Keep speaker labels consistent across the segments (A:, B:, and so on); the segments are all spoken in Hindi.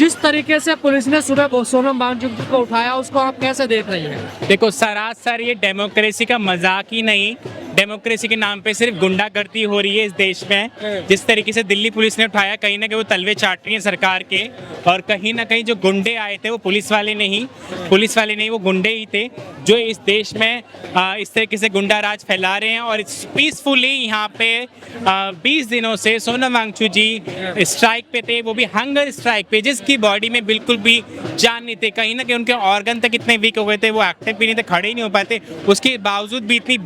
A: जिस तरीके से पुलिस ने सुबह सोनम वांगचुक को उठाया, उसको आप कैसे देख रही हैं?
B: देखो, सरासर ये डेमोक्रेसी का मजाक ही नहीं, डेमोक्रेसी के नाम पे सिर्फ गुंडागर्दी हो रही है इस देश में। जिस तरीके से दिल्ली पुलिस ने उठाया, कहीं ना कहीं वो तलवे चाट रही है सरकार के, और कहीं ना कहीं जो गुंडे आए थे वो पुलिस वाले नहीं, वो गुंडे ही थे जो इस देश में इस तरीके से गुंडा राज फैला रहे हैं। और पीसफुली यहाँ पे 20 दिनों से सोनम वांगचुक जी स्ट्राइक पे थे, वो भी हंगर स्ट्राइक पे, जिसकी बॉडी में बिल्कुल भी जान नहीं थे। कहीं ना कहीं उनके ऑर्गन तक इतने वीक हो गए थे, वो एक्टिव भी नहीं थे, खड़े ही नहीं हो पाते। उसके बावजूद भी इतनी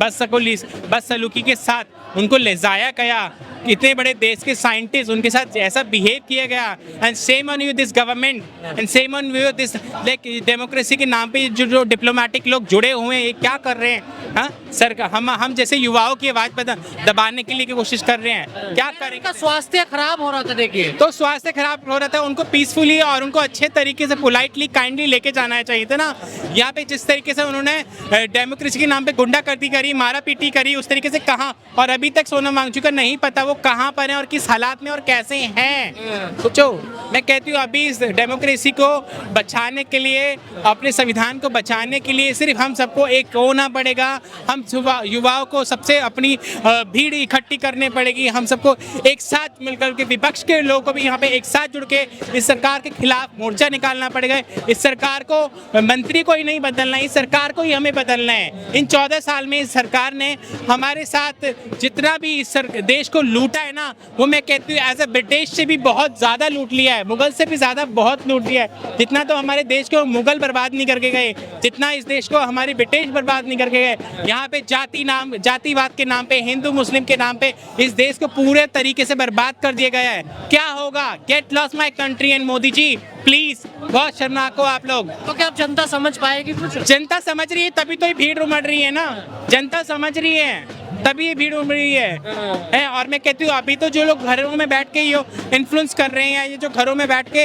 B: बदसलूकी के साथ उनको ले जाया गया। इतने बड़े देश के साइंटिस्ट, उनके साथ ऐसा बिहेव किया गया। And same on you this government, and same on you this, like democracy के नाम पे जो डिप्लोमेटिक लोग जुड़े हुए हैं, ये क्या कर रहे हैं? हाँ सर, हम जैसे युवाओं की आवाज पर दबाने के लिए की कोशिश कर रहे हैं, क्या करेंगे?
A: स्वास्थ्य खराब हो रहा था, देखिए।
B: तो स्वास्थ्य खराब हो रहा था, उनको पीसफुली और उनको अच्छे तरीके से पोलाइटली काइंडली लेके जाना चाहिए था ना। यहाँ पे जिस तरीके से उन्होंने डेमोक्रेसी के नाम पे गुंडागर्दी करी, मारा पीटी करी, उस तरीके से कहाँ, और अभी तक सोनम वांगचुक का नहीं पता वो कहाँ पर हैं और किस हालात में और कैसे हैं। सोचो, मैं कहती हूँ अभी इस डेमोक्रेसी को बचाने के लिए, अपने संविधान को बचाने के लिए सिर्फ हम सबको एक होना पड़ेगा। हम युवाओं को सबसे अपनी भीड़ इकट्ठी करनी पड़ेगी। हम सबको एक साथ मिलकर के, विपक्ष के लोगों को भी यहाँ पे एक साथ जुड़ के इस सरकार के खिलाफ मोर्चा निकालना पड़ेगा। इस सरकार को, मंत्री को ही नहीं बदलना, इस सरकार को ही हमें बदलना है। इन 14 साल में इस सरकार ने हमारे साथ जितना भी इस देश को लूटा है ना, वो मैं कहती हूँ एज ए ब्रिटिश से भी बहुत ज़्यादा लूट लिया है, मुगल से भी ज़्यादा बहुत लूट लिया है। जितना तो हमारे देश को मुगल बर्बाद नहीं करके गए, जितना इस देश को हमारी ब्रिटिश बर्बाद नहीं करके गए। यहाँ पे जातिवाद के नाम पे, हिंदू मुस्लिम के नाम पे इस देश को पूरे तरीके से बर्बाद कर दिया गया है। क्या होगा? Get lost my country and Modi ji please. बहुत शर्मनाक हो आप लोग।
A: तो क्या अब जनता समझ पाएगी कुछ?
B: जनता समझ रही है, तभी तो ये भीड़ उमड़ रही है ना। जनता समझ रही है तभी ये भीड़ उमड़ रही है। और मैं कहती हूँ अभी तो जो लोग घरों में बैठ के ये इन्फ्लुएंस कर रहे हैं, ये जो घरों में बैठ के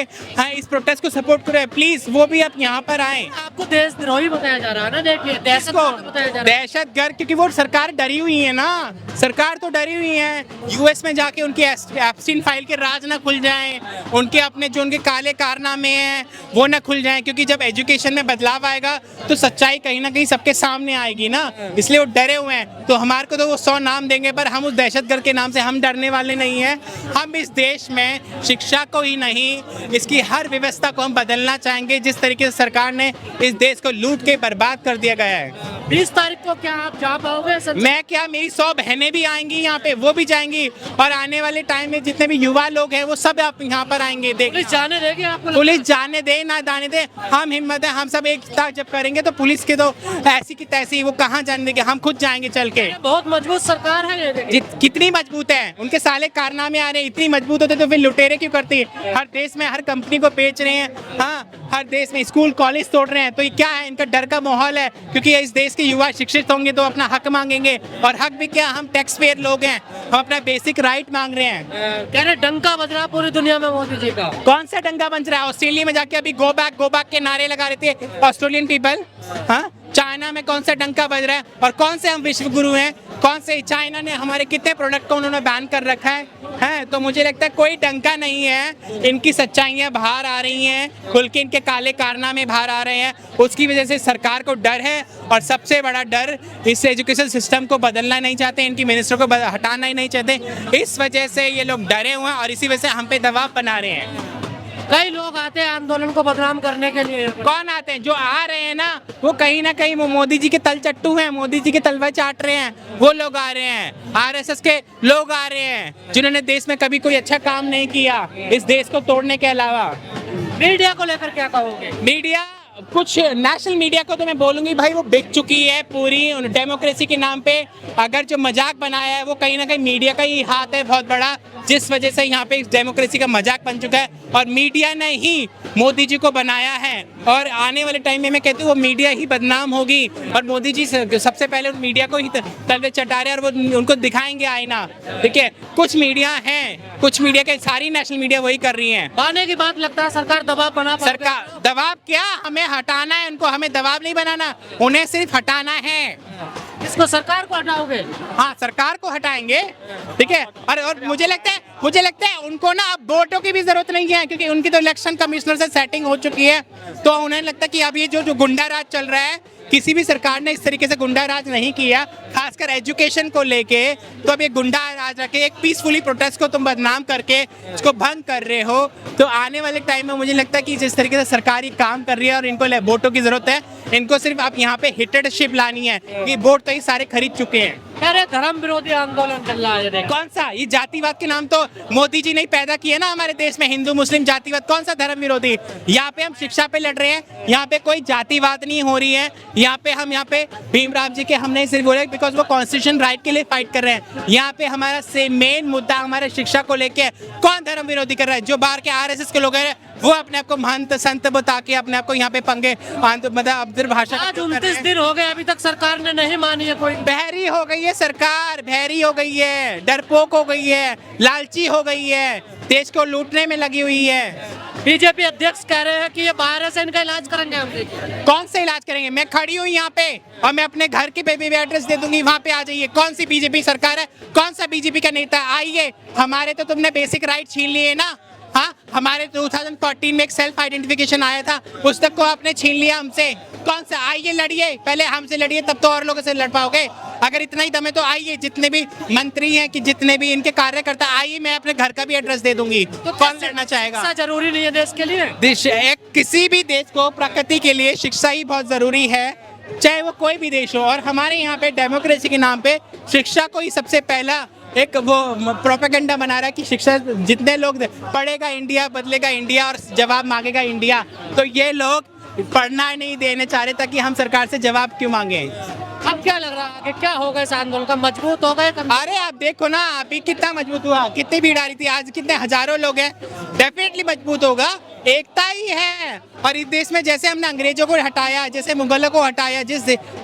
B: इस प्रोटेस्ट को सपोर्ट कर रहे हैं, प्लीज वो भी आप यहाँ पर आए।
A: आपको देशद्रोही बताया जा रहा है ना, देखिए, दहशतगर्द बताया जा रहा है।
B: दहशतगर्द, क्योंकि वो सरकार डरी हुई है ना, सरकार तो डरी हुई है। यूएस में जाके उनकी एप्स्टीन फाइल के राज ना खुल जाएं, उनके अपने जो उनके काले कारनामे हैं वो ना खुल जाएं, क्योंकि जब एजुकेशन में बदलाव आएगा तो सच्चाई कहीं ना कहीं सबके सामने आएगी ना, इसलिए वो डरे हुए हैं। तो हमारे को तो वो 100 नाम देंगे, पर हम उस दहशतगर्द के नाम से हम डरने वाले नहीं हैं। हम इस देश में शिक्षा को ही नहीं, इसकी हर व्यवस्था को हम बदलना चाहेंगे, जिस तरीके से सरकार ने इस देश को लूट के बर्बाद कर दिया गया है।
A: 20 तारीख को क्या आप जा पाओगे?
B: मैं क्या, मेरी 100 बहनें भी आएंगी यहाँ पे, वो भी जाएंगी, और आने वाले टाइम में जितने भी युवा लोग हैं वो सब आप यहाँ पर आएंगे।
A: पुलिस जाने देगी आपको?
B: पुलिस जाने दे ना जाने दे, हम हिम्मत है, हम सब एक साथ जब करेंगे तो पुलिस के तो ऐसी की तैसी, वो कहाँ जाने देंगे, हम खुद जाएंगे चल के।
A: बहुत मजबूत सरकार है ये।
B: कितनी मजबूत है, उनके साले कारनामे आ रहे हैं। इतनी मजबूत होते तो फिर लुटेरे क्यों करती है? हर देश में हर कंपनी को बेच रहे हैं, हाँ, हर देश में स्कूल कॉलेज तोड़ रहे हैं। तो ये क्या है? इनका डर का माहौल है, क्योंकि इस देश के युवा शिक्षित होंगे तो अपना हक मांगेंगे, और हक भी क्या, हम टैक्स पेयर लोग हैं, हम अपना बेसिक राइट मांग रहे हैं।
A: कह रहे डंका बज रहा पूरी दुनिया में मोदी जी का।
B: कौन सा डंका बज रहा है? ऑस्ट्रेलिया में जाके अभी गो बैक के नारे लगा रहे थे ऑस्ट्रेलियन पीपल। हाँ, चाइना में कौन सा डंका बज रहा है? और कौन से हम विश्व गुरु हैं? कौन से? चाइना ने हमारे कितने प्रोडक्ट को उन्होंने बैन कर रखा है, हैं? तो मुझे लगता है कोई डंका नहीं है। इनकी सच्चाइयाँ बाहर आ रही हैं, खुल के इनके काले कारनामे बाहर आ रहे हैं। उसकी वजह से सरकार को डर है, और सबसे बड़ा डर, इस एजुकेशन सिस्टम को बदलना नहीं चाहते, इनकी मिनिस्टर को हटाना ही नहीं चाहते। इस वजह से ये लोग डरे हुए हैं, और इसी वजह से हम पे दबाव बना रहे हैं।
A: कई लोग आते हैं आंदोलन को बदनाम करने के लिए।
B: कौन आते हैं? जो आ रहे हैं ना, वो कहीं ना कहीं वो मोदी जी के तलचट्टू हैं, मोदी जी के तलवा चाट रहे हैं, वो लोग आ रहे हैं। आरएसएस के लोग आ रहे हैं, जिन्होंने देश में कभी कोई अच्छा काम नहीं किया इस देश को तोड़ने के अलावा।
A: मीडिया को लेकर क्या कहोगे?
B: मीडिया, कुछ नेशनल मीडिया को तो मैं बोलूँगी भाई, वो बिक चुकी है पूरी डेमोक्रेसी के नाम पे। अगर जो मजाक बनाया है वो कहीं ना कहीं मीडिया का ही हाथ है बहुत बड़ा, जिस वजह से यहाँ पे इस डेमोक्रेसी का मजाक बन चुका है, और मीडिया ने ही मोदी जी को बनाया है। और आने वाले टाइम में मैं कहती हूँ वो मीडिया ही बदनाम होगी, और मोदी जी सबसे पहले मीडिया को ही तलवे चटा रहे हैं, और वो उनको दिखाएंगे आईना। ठीक है, कुछ मीडिया हैं, कुछ मीडिया के, सारी नेशनल मीडिया वही कर रही है।
A: आने की बात लगता है सरकार दबाव बना,
B: सरकार दबाव क्या, हमें हटाना है उनको, हमें दबाव नहीं बनाना, उन्हें सिर्फ हटाना है।
A: इसको सरकार को हटाओगे?
B: हाँ, सरकार को हटाएंगे, ठीक है। और मुझे लगता है उनको ना अब वोटों की भी जरूरत नहीं है, क्योंकि उनकी तो इलेक्शन कमिश्नर से सेटिंग हो चुकी है। तो उन्हें लगता है कि अब ये जो गुंडा राज चल रहा है, किसी भी सरकार ने इस तरीके से गुंडा राज नहीं किया, खासकर एजुकेशन को लेके। तो अब ये गुंडा राज रखे, एक पीसफुली प्रोटेस्ट को तुम बदनाम करके इसको भंग कर रहे हो। तो आने वाले टाइम में मुझे लगता है कि जिस तरीके से सरकार ये काम कर रही है और इनको वोटों की जरूरत है, इनको सिर्फ आप यहाँ पे हिटेडशिप लानी है। ये वोट तो ये सारे खरीद चुके हैं।
A: अरे धर्म विरोधी आंदोलन चल रहा है, देखो।
B: कौन सा? ये जातिवाद के नाम तो मोदी जी ने पैदा किए ना हमारे देश में, हिंदू मुस्लिम जातिवाद। कौन सा धर्म विरोधी? यहाँ पे हम शिक्षा पे लड़ रहे हैं, यहाँ पे कोई जातिवाद नहीं हो रही है। यहाँ पे भीमराव जी के हमने सिर्फ बोले बिकॉज वो कॉन्स्टिट्यूशन राइट के लिए फाइट कर रहे हैं। यहाँ पे हमारा मेन मुद्दा हमारे शिक्षा को लेके कौन धर्म विरोधी कर रहा है? जो बाहर के आरएसएस के लोग हैं, वो अपने आप को महंत संत बता के अपने आप को यहाँ पे पंगे मतलब अब्दुल भाषा
A: आज 29 दिन हो गए, अभी तक सरकार ने नहीं मानी है कोई।
B: बहरी हो गई है सरकार, बहरी हो गई है, डरपोक हो गई है, लालची हो गई है, देश को लूटने में लगी हुई है।
A: बीजेपी अध्यक्ष कह रहे हैं कि ये बाहर से इनका इलाज करेंगे हम।
B: कौन सा इलाज करेंगे? मैं खड़ी हूँ यहाँ पे और मैं अपने घर के बेबी एड्रेस दे दूंगी, वहाँ पे आ जाइए। कौन सी बीजेपी सरकार है? कौन सा बीजेपी का नेता? आइए, हमारे तो तुमने बेसिक राइट छीन लिए ना। हाँ, हमारे 2014 में एक सेल्फ आइडेंटिफिकेशन आया था, उस तक को आपने छीन लिया हमसे। कौन सा? आइए लड़िए, पहले हमसे लड़िए, तब तो और लोगों से लड़ पाओगे। अगर इतना ही दम है तो आइए, जितने भी मंत्री हैं कि जितने भी इनके कार्यकर्ता, आइए, मैं अपने घर का भी एड्रेस दे दूंगी। तो कौन लड़ना चाहेगा?
A: शिक्षा जरूरी नहीं है देश के लिए?
B: किसी भी देश को प्रगति के लिए शिक्षा ही बहुत जरूरी है, चाहे वो कोई भी देश हो। और हमारे यहाँ पे डेमोक्रेसी के नाम पे शिक्षा को ही सबसे पहला एक वो प्रोपेगेंडा बना रहा है कि शिक्षा जितने लोग पढ़ेगा इंडिया, बदलेगा इंडिया और जवाब मांगेगा इंडिया। तो ये लोग पढ़ना नहीं देने चाह रहे, ताकि हम सरकार से जवाब क्यों मांगे।
A: अब क्या लग रहा है कि क्या होगा इस आंदोलन का? मजबूत हो गए?
B: अरे आप देखो ना, अभी कितना मजबूत हुआ, कितनी भीड़ आ रही थी, आज कितने हजारों लोग हैं। डेफिनेटली मजबूत होगा, एकता ही है। और इस देश में जैसे हमने अंग्रेजों को हटाया, जैसे मुगलों को हटाया,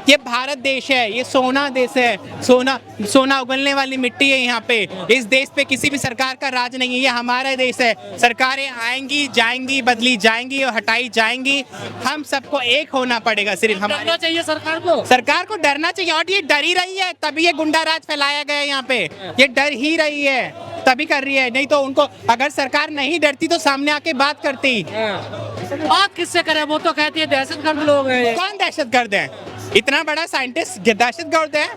B: ये भारत देश है, ये सोना देश है, सोना उगलने वाली मिट्टी है यहाँ पे। इस देश पे किसी भी सरकार का राज नहीं है, ये हमारा देश है। सरकारें आएंगी जाएंगी, बदली जाएंगी और हटाई जाएंगी, हम सबको एक होना पड़ेगा। सिर्फ
A: डरना चाहिए सरकार को
B: डरना चाहिए, और ये डर ही रही है, तभी ये गुंडा राज फैलाया गया यहाँ पे। ये डर ही रही है, तभी कर रही है। नहीं तो उनको, अगर सरकार नहीं डरती तो सामने आके बात करती।
A: बात किससे करें? वो तो कहती है दहशतगर्द लोग हैं।
B: कौन दहशतगर्द है? इतना बड़ा साइंटिस्ट दहशतगर्द है?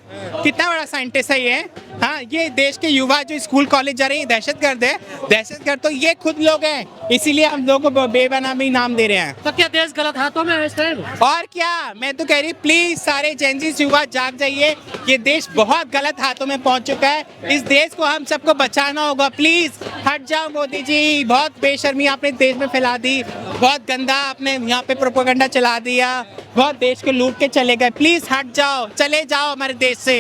B: कितना बड़ा साइंटिस्ट है ये? हाँ, ये देश के युवा जो स्कूल कॉलेज जा रहे हैं, दहशतगर्द है? दहशतगर्द तो ये खुद लोग हैं, इसीलिए हम लोगों को बेबनामी नाम दे रहे हैं।
A: तो क्या देश गलत हाथों में है इस टाइम?
B: और क्या, मैं तो कह रही हूँ प्लीज सारे जेनजी युवा जाग जाइए, ये देश बहुत गलत हाथों में पहुंच चुका है। इस देश को हम सबको बचाना होगा। प्लीज हट जाओ मोदी जी, बहुत बेशर्मी आपने देश में फैला दी, बहुत गंदा आपने यहाँ पे प्रोपेगेंडा चला दिया, बहुत देश को लूट के चले गए। प्लीज हट जाओ, चले जाओ हमारे देश से।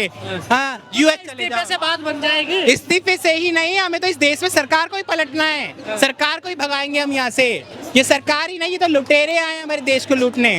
B: हाँ, यूएस चले जाओ।
A: से बात बन जाएगी।
B: इस्तीफे से ही नहीं, हमें तो इस देश में सरकार को ही पलटना है, सरकार को ही भगाएंगे हम यहाँ से। ये सरकार ही नहीं, ये तो लुटेरे आए हमारे देश को लूटने।